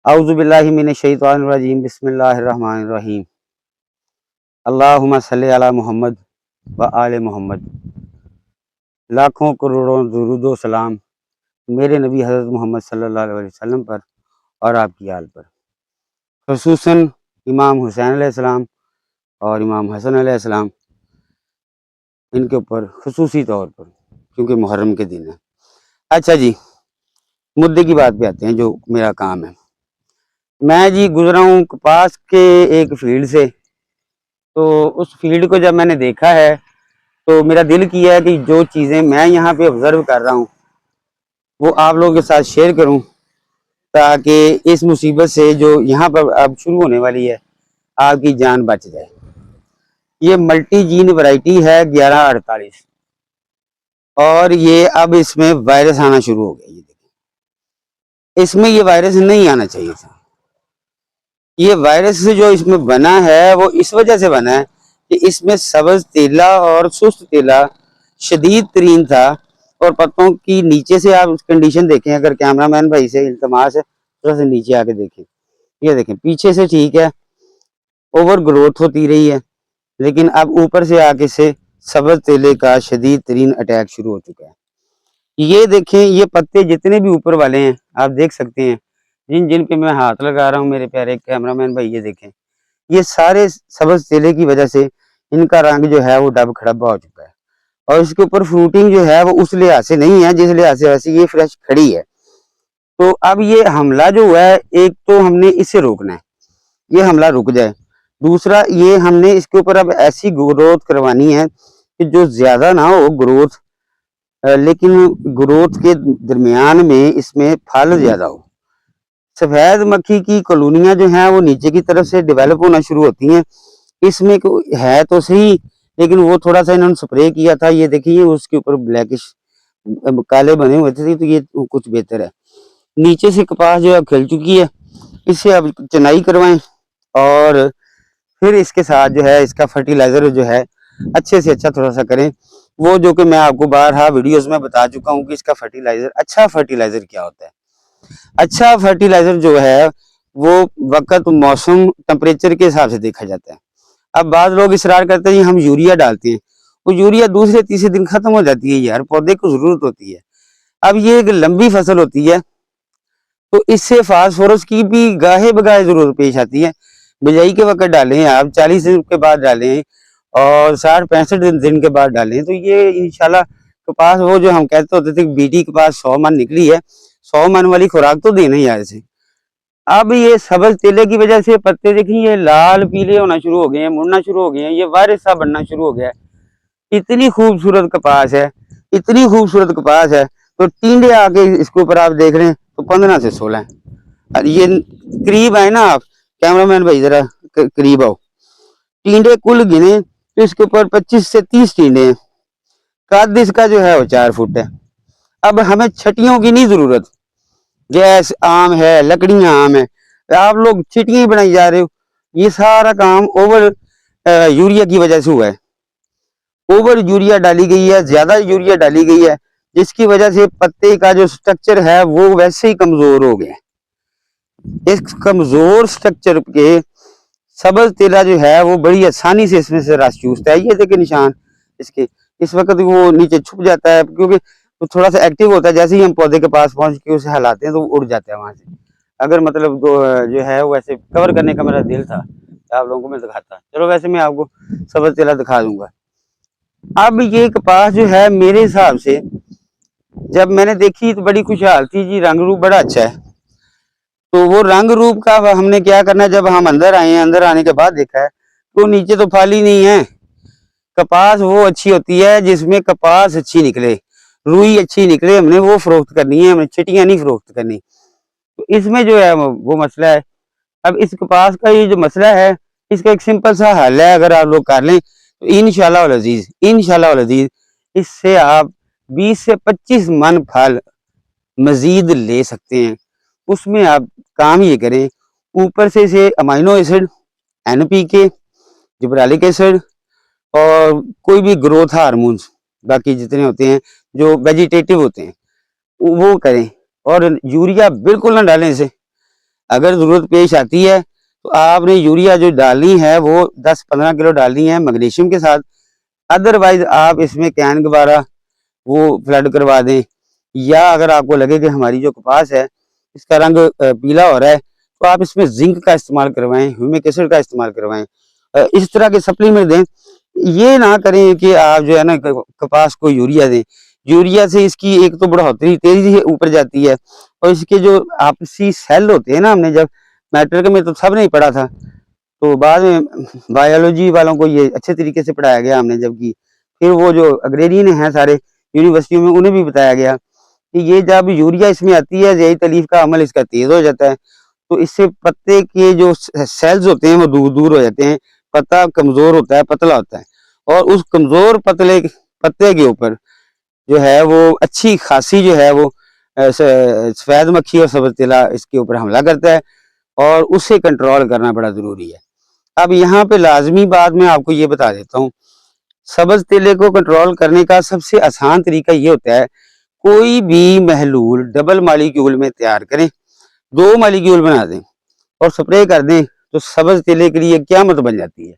औज़ुबिल्लाहि मिनश्शैतानिर्रजीम बिस्मिल्लाहिर्रहमानिर्रहीम। अल्लाहुम्मा सल्लि अला मुहम्मद व आले मोहम्मद। लाखों करोड़ों दुरूद सलाम मेरे नबी हज़रत मोहम्मद सल्लल्लाहु अलैहि वसल्लम पर और आपकी आल पर, ख़ुसूसन इमाम हुसैन अलैहिस्सलाम और इमाम हसन अलैहिस्सलाम, इनके ऊपर ख़ुसूसी तौर पर, क्योंकि मुहर्रम के दिन है। अच्छा जी, मुद्दे की बात पे आते हैं, जो मेरा काम है। मैं जी गुज़रा हूँ कपास के एक फील्ड से, तो उस फील्ड को जब मैंने देखा है तो मेरा दिल किया है कि जो चीज़ें मैं यहाँ पे ऑब्ज़र्व कर रहा हूँ वो आप लोगों के साथ शेयर करूँ, ताकि इस मुसीबत से जो यहाँ पर अब शुरू होने वाली है आपकी जान बच जाए। ये मल्टी जीन वैरायटी है 1148 और ये अब इसमें वायरस आना शुरू हो गया। ये देखिए, इसमें ये वायरस नहीं आना चाहिए था। ये वायरस जो इसमें बना है वो इस वजह से बना है कि इसमें सब्ज तेला और सुस्त तेला शदीद तरीन था, और पत्तों की नीचे से आप कंडीशन देखें, अगर कैमरामैन भाई से इल्तमास है थोड़ा सा नीचे आके देखें, ये देखें पीछे से ठीक है ओवर ग्रोथ होती रही है, लेकिन अब ऊपर से आके से सब्ज तेले का शदीद तरीन अटैक शुरू हो चुका है। ये देखें, ये पत्ते जितने भी ऊपर वाले हैं आप देख सकते हैं, जिन जिन पे मैं हाथ लगा रहा हूँ मेरे प्यारे कैमरामैन भाई, ये देखें, ये सारे सब्ज तेले की वजह से इनका रंग जो है वो डब खड़ब्बा हो चुका है, और इसके ऊपर फ्रूटिंग जो है वो उस लिहाज से नहीं है जिस लिहाज से वैसे ये फ्रेश खड़ी है। तो अब ये हमला जो हुआ है, एक तो हमने इसे रोकना है, ये हमला रुक जाए। दूसरा, ये हमने इसके ऊपर अब ऐसी ग्रोथ करवानी है कि जो ज्यादा ना हो ग्रोथ, लेकिन ग्रोथ के दरमियान में इसमें फल ज्यादा हो। सफेद मक्खी की कॉलोनियां जो हैं वो नीचे की तरफ से डेवलप होना शुरू होती हैं। इसमें है तो सही, लेकिन वो थोड़ा सा इन्होंने स्प्रे किया था, ये देखिए उसके ऊपर ब्लैकिश काले बने हुए थे, तो ये कुछ बेहतर है। नीचे से कपास जो है खिल चुकी है, इसे अब चुनाई करवाएं और फिर इसके साथ जो है इसका फर्टिलाइजर जो है अच्छे से अच्छा थोड़ा सा करें। वो जो कि मैं आपको बारहा वीडियोस में बता चुका हूँ कि इसका फर्टिलाइजर, अच्छा फर्टिलाइजर क्या होता है। अच्छा फर्टिलाइजर जो है वो वक्त, मौसम, टेम्परेचर के हिसाब से देखा जाता है। अब बाद लोग इसरार करते हैं हम यूरिया डालते हैं, वो यूरिया दूसरे तीसरे दिन खत्म हो जाती है यार, पौधे को जरूरत होती है। अब ये एक लंबी फसल होती है, तो इससे फास्फोरस की भी गाहे बगाहे जरूरत पेश आती है। बिजाई के वक्त डालें आप, 40 दिन के बाद डालें और 60-65 दिन के बाद डालें, तो ये इंशाल्लाह कपास, वो जो हम कहते होते थे बीटी कपास 100 मन निकली है, 100 मन वाली खुराक तो देना ही यार से। अब ये सब्ज तेले की वजह से पत्ते देखिए ये लाल पीले होना शुरू हो गए हैं, मुड़ना शुरू हो गए हैं, ये वायरस सा बनना शुरू हो गया है। इतनी खूबसूरत कपास है, इतनी खूबसूरत कपास है, तो टींडे आके इसके ऊपर आप देख रहे हैं तो 15 से 16 है। और ये करीब आए ना आप कैमरामैन भाई, जरा करीब आओ, टींडे कुल गिने तो इसके ऊपर 25 से 30 टींडे हैं। कद इसका जो है वो 4 फुट है। अब हमें छटियों की नहीं जरूरत, गैस आम है, लकड़ियां आम है, आप लोग छिटियां बनाई जा रहे हो। ये सारा काम ओवर यूरिया की वजह से हुआ है। ओवर यूरिया डाली गई है, ज्यादा यूरिया डाली गई है, जिसकी वजह से पत्ते का जो स्ट्रक्चर है वो वैसे ही कमजोर हो गया। इस कमजोर स्ट्रक्चर के सब्ज तेला जो है वो बड़ी आसानी से इसमें से रस चूसता है। ये देखिए निशान इसके, इस वक्त वो नीचे छुप जाता है क्योंकि वो थोड़ा सा एक्टिव होता है। जैसे ही हम पौधे के पास पहुंच के उसे हिलाते हैं तो वो उड़ जाता है वहां से। अगर मतलब जो है वो ऐसे कवर करने का मेरा दिल था, आप लोगों को मैं दिखाता, चलो वैसे मैं आपको सब्ज तेला दिखा दूंगा। अब ये कपास जो है मेरे हिसाब से जब मैंने देखी तो बड़ी खुशहाल थी जी, रंग रूप बड़ा अच्छा है। तो वो रंग रूप का हमने क्या करना है, जब हम अंदर आए हैं, अंदर आने के बाद देखा है तो नीचे तो फल ही नहीं है। कपास वो अच्छी होती है जिसमें कपास अच्छी निकले, रुई अच्छी निकले, हमने वो फरोख्त करनी है, हमें छिटियां नहीं फरोख्त करनी। तो इसमें जो है वो मसला है। अब इस कपास का ये जो मसला है, इसका एक सिंपल सा हल है, अगर आप लोग कर लें तो इंशाल्लाह वल अजीज, इंशाल्लाह वल अजीज, इससे आप 20 से 25 मन फल मजीद ले सकते हैं। उसमें आप काम ये करें, ऊपर से इसे अमाइनो एसिड, NPK, जिब्रालिक एसिड और कोई भी ग्रोथ हार्मोन्स बाकी जितने होते हैं जो वेजिटेटिव होते हैं वो करें, और यूरिया बिल्कुल ना डालें इसे। अगर ज़रूरत पेश आती है तो आपने यूरिया जो डालनी है वो 10-15 किलो डालनी है मैग्नीशियम के साथ। अदरवाइज आप इसमें कैन दोबारा वो फ्लड करवा दें, या अगर आपको लगे कि हमारी जो कपास है इसका रंग पीला हो रहा है तो आप इसमें जिंक का इस्तेमाल करवाएं, ह्यूमिक एसिड का इस्तेमाल करवाएं, इस तरह के सप्लीमेंट दें। ये ना करें कि आप जो है ना कपास को यूरिया दें। यूरिया से इसकी एक तो बढ़ोतरी तेजी से ऊपर जाती है, और इसके जो आपसी सेल होते हैं ना, हमने जब मैट्रिक में तो सब नहीं पढ़ा था, तो बाद में बायोलॉजी वालों को ये अच्छे तरीके से पढ़ाया गया हमने, जबकि फिर वो जो अग्रेरियन हैं सारे यूनिवर्सिटियों में उन्हें भी बताया गया कि ये जब यूरिया इसमें आती है ज़ैई तलीफ का अमल इसका तेज हो जाता है, तो इससे पत्ते के जो सेल्स होते हैं वो दूर दूर हो जाते हैं, पत्ता कमजोर होता है, पतला होता है, और उस कमजोर पतले पत्ते के ऊपर जो है वो अच्छी खासी जो है वो सफेद मक्खी और सब्ज तिला इसके ऊपर हमला करता है, और उससे कंट्रोल करना बड़ा जरूरी है। अब यहाँ पे लाजमी बात मैं आपको ये बता देता हूँ, सब्ज तिले को कंट्रोल करने का सबसे आसान तरीका ये होता है, कोई भी महलूल डबल मालिक्यूल में तैयार करें, 2 मालिक्यूल बना दें और स्प्रे कर दें, तो सब्ज तिले के लिए क़यामत बन जाती है।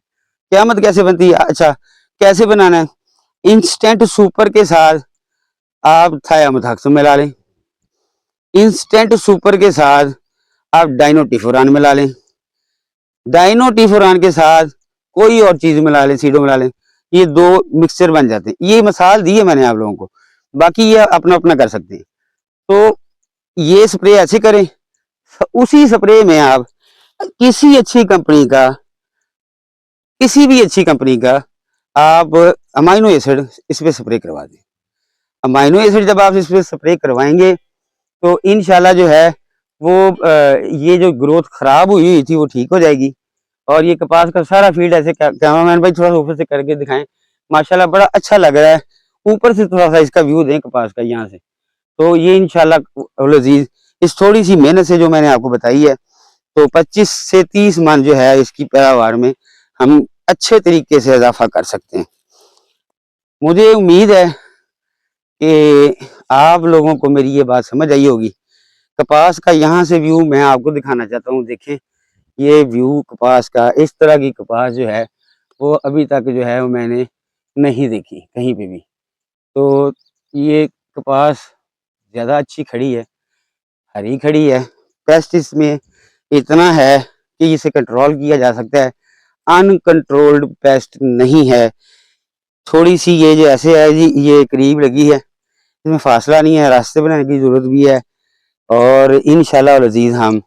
क़यामत कैसे बनती है? अच्छा, कैसे बनाना है? इंस्टेंट सुपर के साथ आप थायामेथाक्सम मिला लें, इंस्टेंट सुपर के साथ आप डाइनोटिफोरान मिला लें, डाइनोटिफोरान के साथ कोई और चीज मिला लें, सीडो मिला लें, ये 2 मिक्सचर बन जाते हैं। ये मिसाल दी है मैंने आप लोगों को, बाकी ये अपना अपना कर सकते हैं। तो ये स्प्रे ऐसे करें, उसी स्प्रे में आप किसी अच्छी कंपनी का, किसी भी अच्छी कंपनी का आप अमाइनो एसिड इस पे स्प्रे करवा दें। अमाइनो एसिड जब आप इस पे स्प्रे करवाएंगे तो इंशाल्लाह जो है वो ये जो ग्रोथ खराब हुई थी वो ठीक हो जाएगी। और ये कपास का सारा फील्ड ऐसे कैमरामैन भाई थोड़ा सा ऊपर से करके दिखाएं, माशाल्लाह बड़ा अच्छा लग रहा है। ऊपर से थोड़ा सा इसका व्यू दें कपास का यहाँ से, तो ये इंशाल्लाह लजीज इस थोड़ी सी मेहनत से जो मैंने आपको बताई है, तो 25 से 30 मन जो है इसकी पैदावार में हम अच्छे तरीके से इजाफा कर सकते हैं। मुझे उम्मीद है कि आप लोगों को मेरी ये बात समझ आई होगी। कपास का यहाँ से व्यू मैं आपको दिखाना चाहता हूँ। देखें ये व्यू कपास का, इस तरह की कपास जो है वो अभी तक जो है वो मैंने नहीं देखी कहीं पे भी। तो ये कपास ज़्यादा अच्छी खड़ी है, हरी खड़ी है, पेस्ट इसमें इतना है कि इसे कंट्रोल किया जा सकता है, अनकंट्रोल्ड पेस्ट नहीं है। थोड़ी सी ये जो ऐसे है जी, ये करीब लगी है, इसमें फासला नहीं है, रास्ते बनाने की ज़रूरत भी है, और इंशाल्लाह अज़ीज़ हम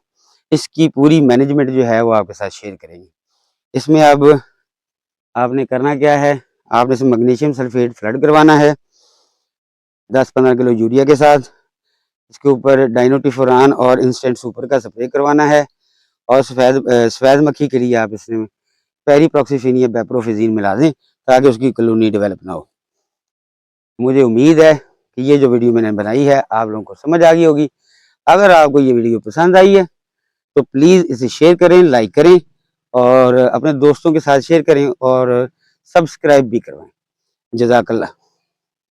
इसकी पूरी मैनेजमेंट जो है वो आपके साथ शेयर करेंगे। इसमें अब आपने करना क्या है, आपने इसमें मैग्नीशियम सल्फेट फ्लड करवाना है 10-15 किलो यूरिया के साथ, इसके ऊपर डाइनोटिफोरान और इंस्टेंट सुपर का स्प्रे करवाना है, और सफ़ेद मक्खी के लिए आप इसमें पेरीप्रॉक्सीफिन या बेप्रोफिजीन मिला दें ताकि उसकी कॉलोनी डेवलप ना हो। मुझे उम्मीद है कि ये जो वीडियो मैंने बनाई है आप लोगों को समझ आ गई होगी। अगर आपको ये वीडियो पसंद आई है तो प्लीज़ इसे शेयर करें, लाइक करें, और अपने दोस्तों के साथ शेयर करें, और सब्सक्राइब भी करवाएं। जज़ाकल्लाह।